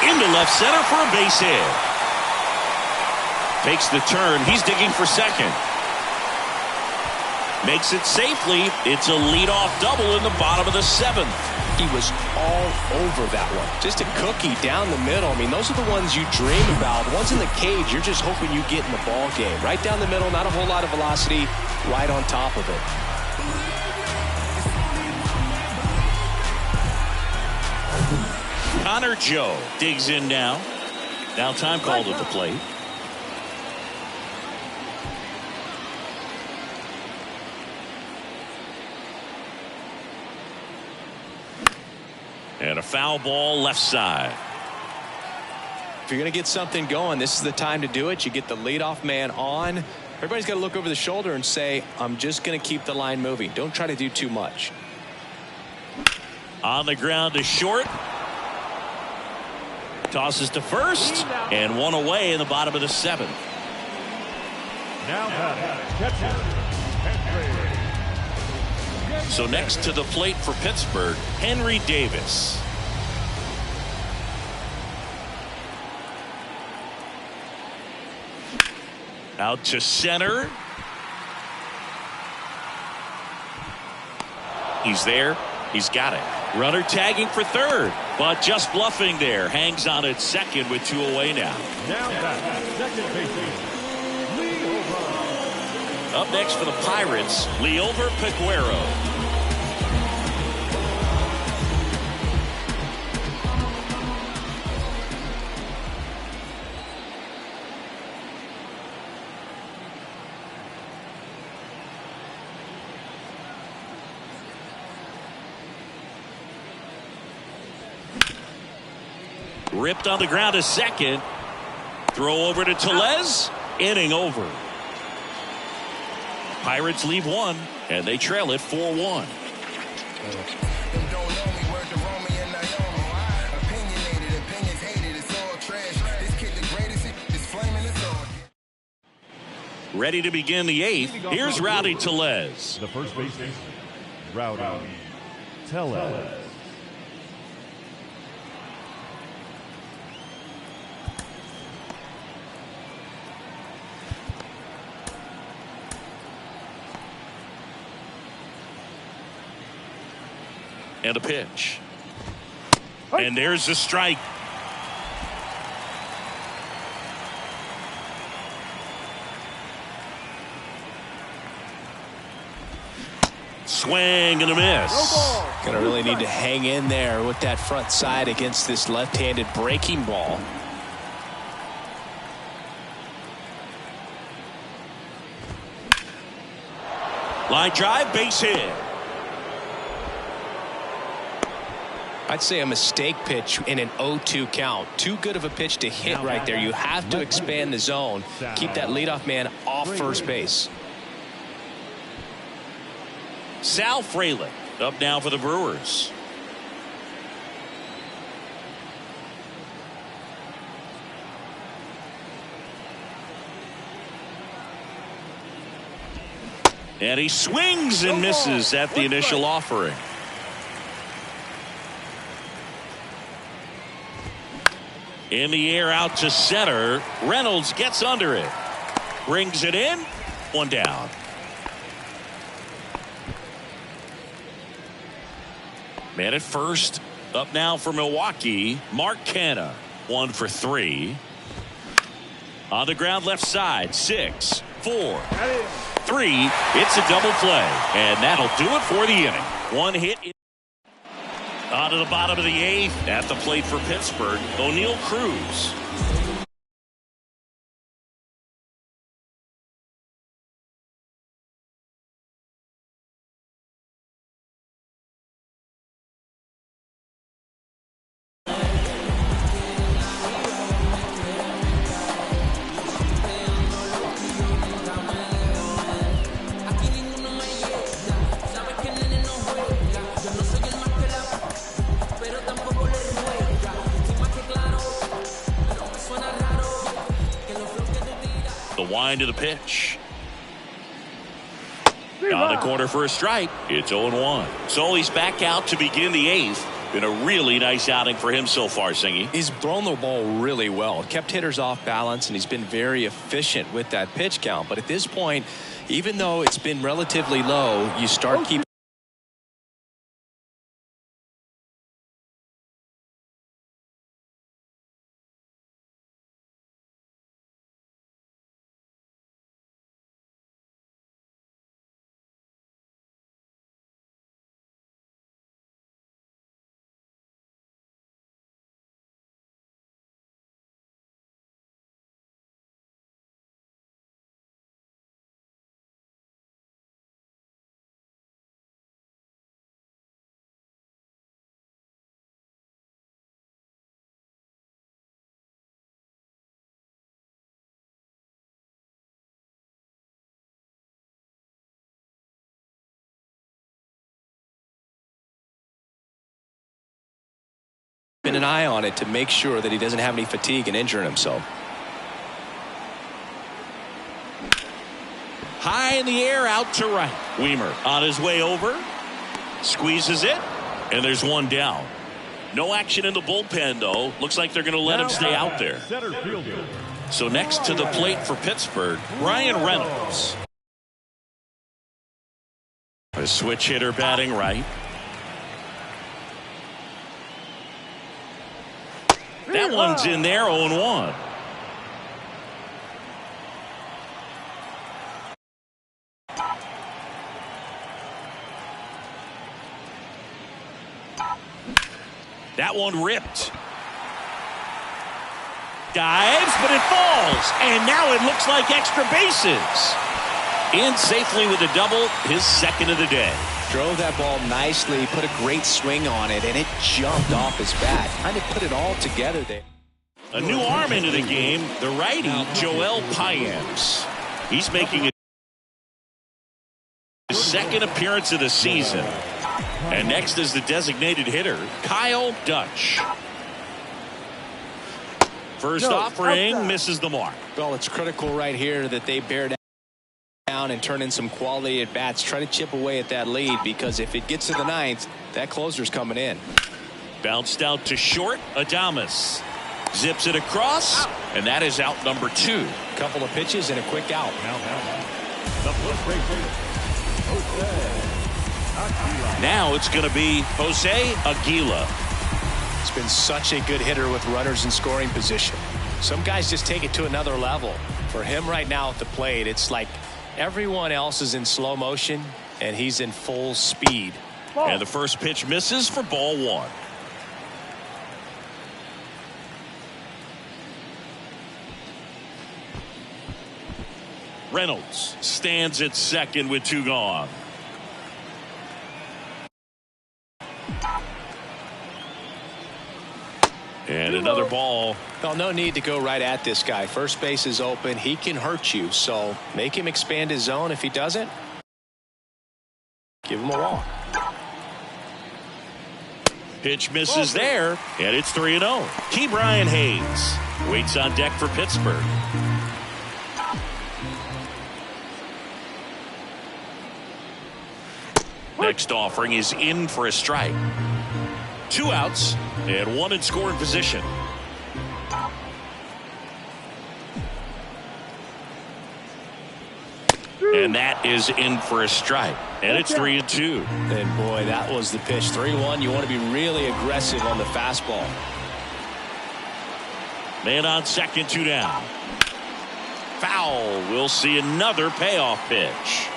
Into left center for a base hit. Takes the turn. He's digging for second. Makes it safely. It's a leadoff double in the bottom of the seventh. He was all over that one. Just a cookie down the middle. I mean, those are the ones you dream about. The ones in the cage, you're just hoping you get in the ball game. Right down the middle, not a whole lot of velocity, right on top of it. Connor Joe digs in now. Now time called at the plate. And a foul ball left side. If you're going to get something going, this is the time to do it. You get the leadoff man on. Everybody's got to look over the shoulder and say, I'm just going to keep the line moving. Don't try to do too much. On the ground to short. Tosses to first. And one away in the bottom of the seventh. Now catcher. So next to the plate for Pittsburgh, Henry Davis. Out to center. He's there. He's got it. Runner tagging for third, but just bluffing there. Hangs on at second with two away now. Now back, second baseman, Leover. Up next for the Pirates, Leover Peguero. Ripped on the ground to second. Throw over to Tellez. Inning over. Pirates leave one, and they trail it 4-1. Ready to begin the eighth. Here's Rowdy Tellez. The first baseman, Rowdy Tellez. And a pitch. And there's a strike. Swing and a miss. Gonna really need to hang in there with that front side against this left-handed breaking ball. Line drive, base hit. I'd say a mistake pitch in an 0-2 count. Too good of a pitch to hit right there. You have to expand the zone. Keep that leadoff man off first base. Sal Frelick up now for the Brewers. And he swings and misses at the initial offering. In the air out to center. Reynolds gets under it. Brings it in. One down. Man at first. Up now for Milwaukee. Mark Canha. 1 for 3. On the ground left side. 6, 4, 3. It's a double play. And that'll do it for the inning. One hit. On to the bottom of the eighth. At the plate for Pittsburgh, O'Neal Cruz. wind of the pitch. On the corner for a strike. It's 0-1. So he's back out to begin the 8th. Been a really nice outing for him so far, Singy. He's thrown the ball really well. Kept hitters off balance, and he's been very efficient with that pitch count. But at this point, even though it's been relatively low, you start keeping an eye on it to make sure that he doesn't have any fatigue and injuring himself. High in the air, out to right. Weimer on his way over. Squeezes it. And there's one down. No action in the bullpen, though. Looks like they're going to let him stay out there. Center fielder. So next to the plate for Pittsburgh, Ryan Reynolds. A switch hitter batting right. That one's in there, 0-1. That one ripped. Dives, but it falls. And now it looks like extra bases. In safely with a double, his second of the day. Drove that ball nicely, put a great swing on it, and it jumped off his bat. Kind of put it all together there. A new arm into the game, the righty, Joel Payamps. He's making his second appearance of the season. And next is the designated hitter, Kyle Dutch. First offering, misses the mark. Well, it's critical right here that they bear down and turn in some quality at bats. Try to chip away at that lead, because if it gets to the 9th, that closer's coming in. Bounced out to short, Adames. Zips it across, and that is out number 2. Couple of pitches and a quick out. The first baseman, Jose Aguilar. Now it's going to be Jose Aguilar. He's been such a good hitter with runners in scoring position. Some guys just take it to another level. For him right now at the plate, it's like everyone else is in slow motion and he's in full speed. And the first pitch misses for ball 1. Reynolds stands at second with 2 gone. And another ball. Well, no need to go right at this guy. First base is open. He can hurt you. So make him expand his zone. If he doesn't, give him a walk. Pitch misses there, and it's 3-0. Key Brian Hayes waits on deck for Pittsburgh. Next offering is in for a strike. 2 outs and 1 in scoring position. And that is in for a strike. And it's 3-2. And boy, that was the pitch. 3-1. You want to be really aggressive on the fastball. Man on second, 2 down. Foul. We'll see another payoff pitch.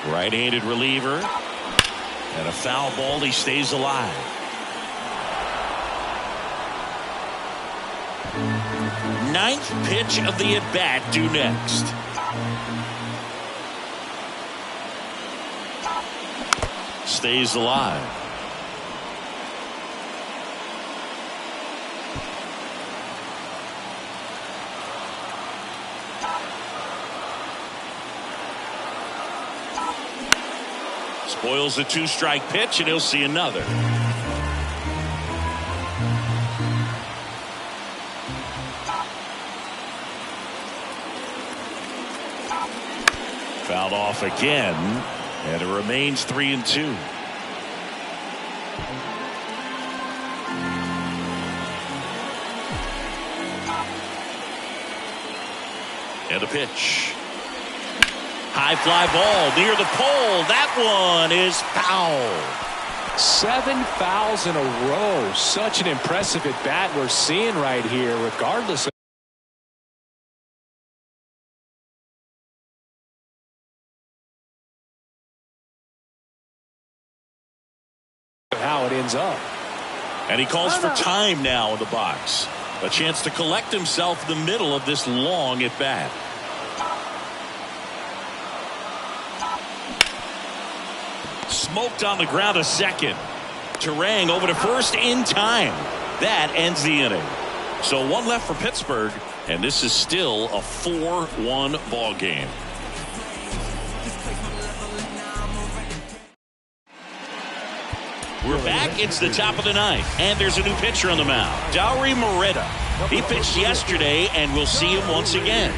Right-handed reliever. And a foul ball. He stays alive. Ninth pitch of the at-bat due next. Stays alive. Boils a 2-strike pitch, and he'll see another. Fouled off again, and it remains 3-2. And a pitch. High fly ball near the pole. That one is foul. 7 fouls in a row. Such an impressive at bat we're seeing right here, regardless of how it ends up. And he calls for time now in the box. A chance to collect himself in the middle of this long at bat. Smoked on the ground a second. Terang over to first in time. That ends the inning. So one left for Pittsburgh, and this is still a 4-1 ball game. We're back. It's the top of the ninth, and there's a new pitcher on the mound, Dauri Moreta. He pitched yesterday, and we'll see him once again.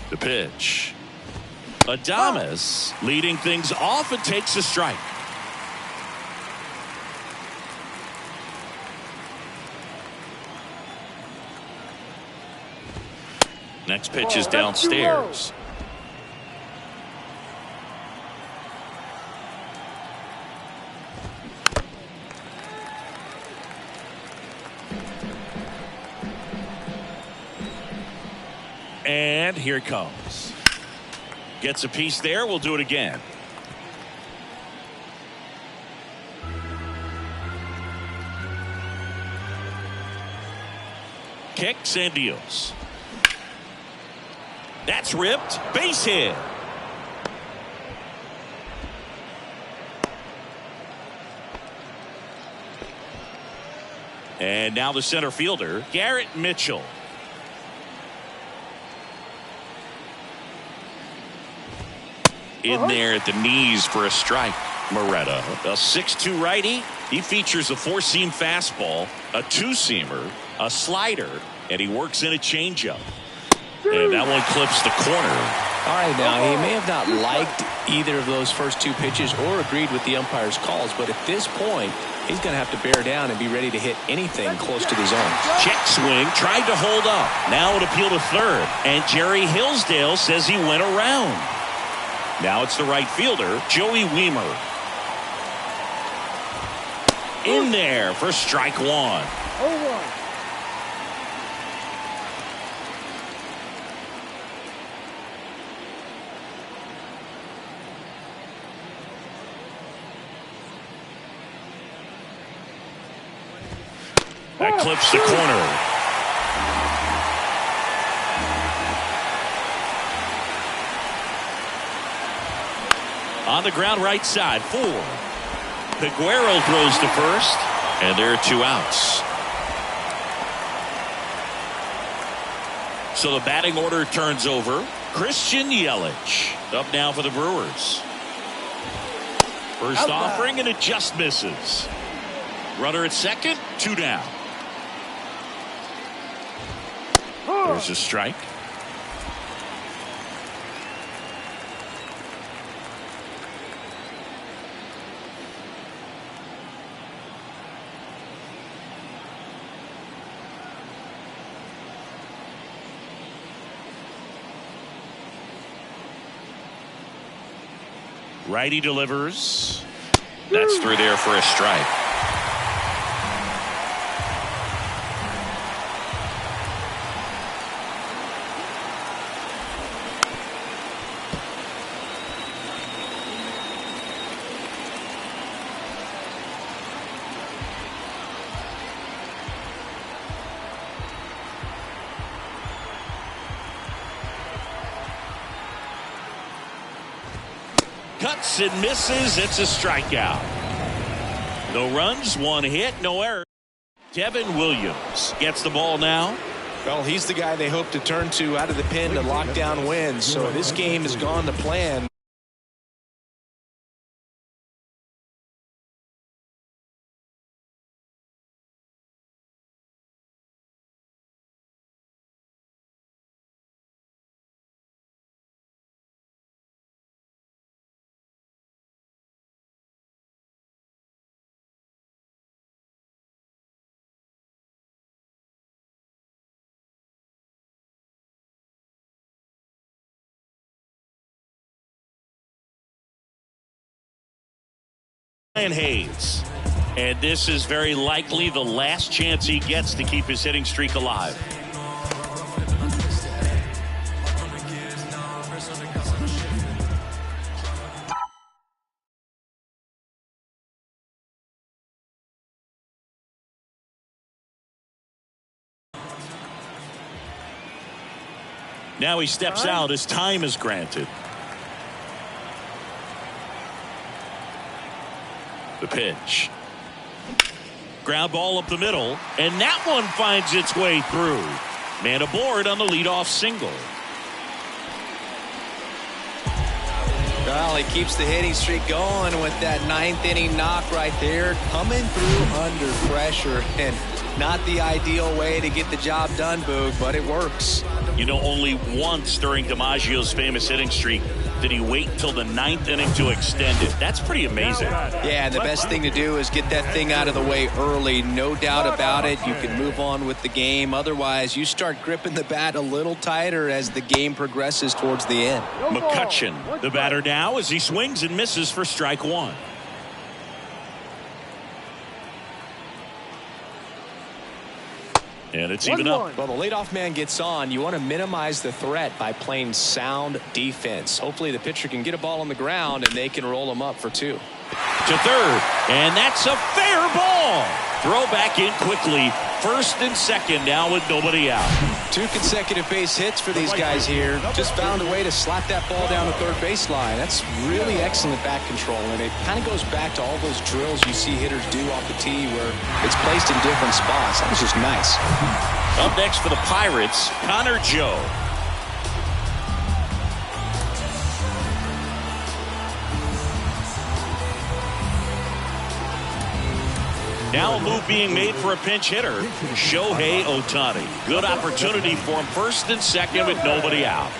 The pitch. Adames leading things off and takes a strike. Next pitch is downstairs. And here it comes. Gets a piece there. We'll do it again. Kicks and deals. That's ripped. Base hit. And now the center fielder, Garrett Mitchell. In there at the knees for a strike. Moreta, a 6'2 righty. He features a 4-seam fastball, a 2-seamer, a slider, and he works in a changeup. And that one clips the corner. All right, now he may have not liked either of those first two pitches or agreed with the umpire's calls, but at this point, he's going to have to bear down and be ready to hit anything close to the zone. Check swing, tried to hold up. Now an appeal to third, and Jerry Hillsdale says he went around. Now it's the right fielder, Joey Weimer. In there for strike one. 0-1. That clips the corner. On the ground right side, 4. Peguero throws to first, and there are 2 outs. So the batting order turns over. Christian Yelich up now for the Brewers. First offering, and it just misses. Runner at second, 2 down. There's a strike. Righty delivers. That's through there for a strike. Cuts and misses. It's a strikeout. No runs, one hit, no error. Devin Williams gets the ball now. Well, he's the guy they hope to turn to out of the pen to lock down wins. So this game has gone to plan. Hayes. And this is very likely the last chance he gets to keep his hitting streak alive. Now he steps out as time is granted. The pitch. Ground ball up the middle, and that one finds its way through. Man aboard on the leadoff single. Well, he keeps the hitting streak going with that ninth inning knock right there, coming through under pressure, and not the ideal way to get the job done, Boog, but it works. You know, only once during DiMaggio's famous hitting streak did he wait until the ninth inning to extend it. That's pretty amazing. Yeah, and the best thing to do is get that thing out of the way early. No doubt about it. You can move on with the game. Otherwise, you start gripping the bat a little tighter as the game progresses towards the end. McCutchen, the batter now, as he swings and misses for strike one. And it's even up. Well, the leadoff man gets on. You want to minimize the threat by playing sound defense. Hopefully the pitcher can get a ball on the ground and they can roll him up for two. To third, and that's a fair ball. Throw back in quickly. First and second now with nobody out. 2 consecutive base hits for these guys here. Just found a way to slap that ball down the third baseline. That's really excellent bat control, and it kind of goes back to all those drills you see hitters do off the tee where it's placed in different spots. That was just nice. Up next for the Pirates, Connor Joe. Now a move being made for a pinch hitter, Shohei Ohtani. Good opportunity for him, first and second with nobody out.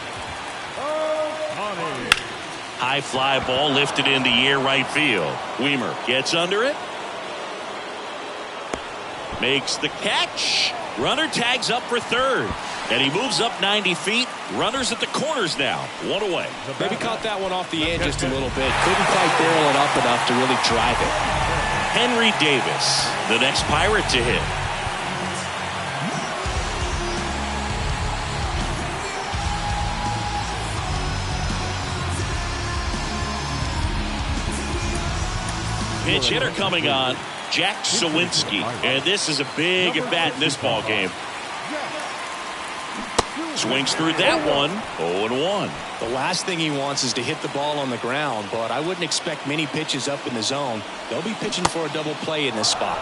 High fly ball lifted in the air right field. Weimer gets under it. Makes the catch. Runner tags up for third. And he moves up 90 feet. Runners at the corners now. One away. Maybe caught that one off the edge just a little bit. Couldn't quite barrel it up enough to really drive it. Henry Davis, the next Pirate to hit. Pinch hitter coming on, Jack Sawinski. And this is a big at bat in this ball game. Swings through that one. 0-1. The last thing he wants is to hit the ball on the ground, but I wouldn't expect many pitches up in the zone. They'll be pitching for a double play in this spot.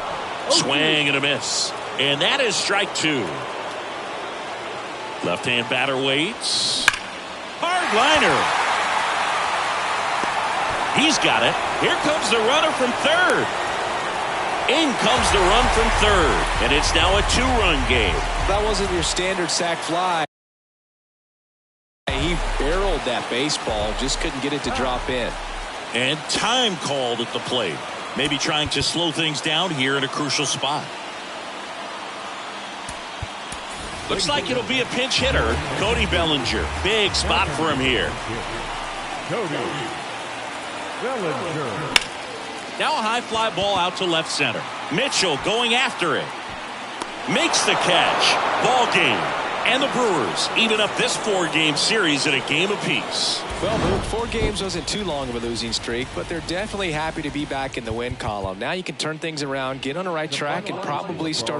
Swing and a miss. And that is strike two. Left-hand batter waits. Hard liner. He's got it. Here comes the runner from third. In comes the run from third. And it's now a 2-run game. That wasn't your standard sac fly. He barreled that baseball, just couldn't get it to drop in. And time called at the plate. Maybe trying to slow things down here in a crucial spot. Looks like it'll be a pinch hitter. Cody Bellinger. Big spot for him here. Cody Bellinger. Now a high fly ball out to left center. Mitchell going after it. Makes the catch. Ball game. And the Brewers even up this 4-game series at a game apiece. Well, Luke, 4 games wasn't too long of a losing streak, but they're definitely happy to be back in the win column. Now you can turn things around, get on the right track, and probably start a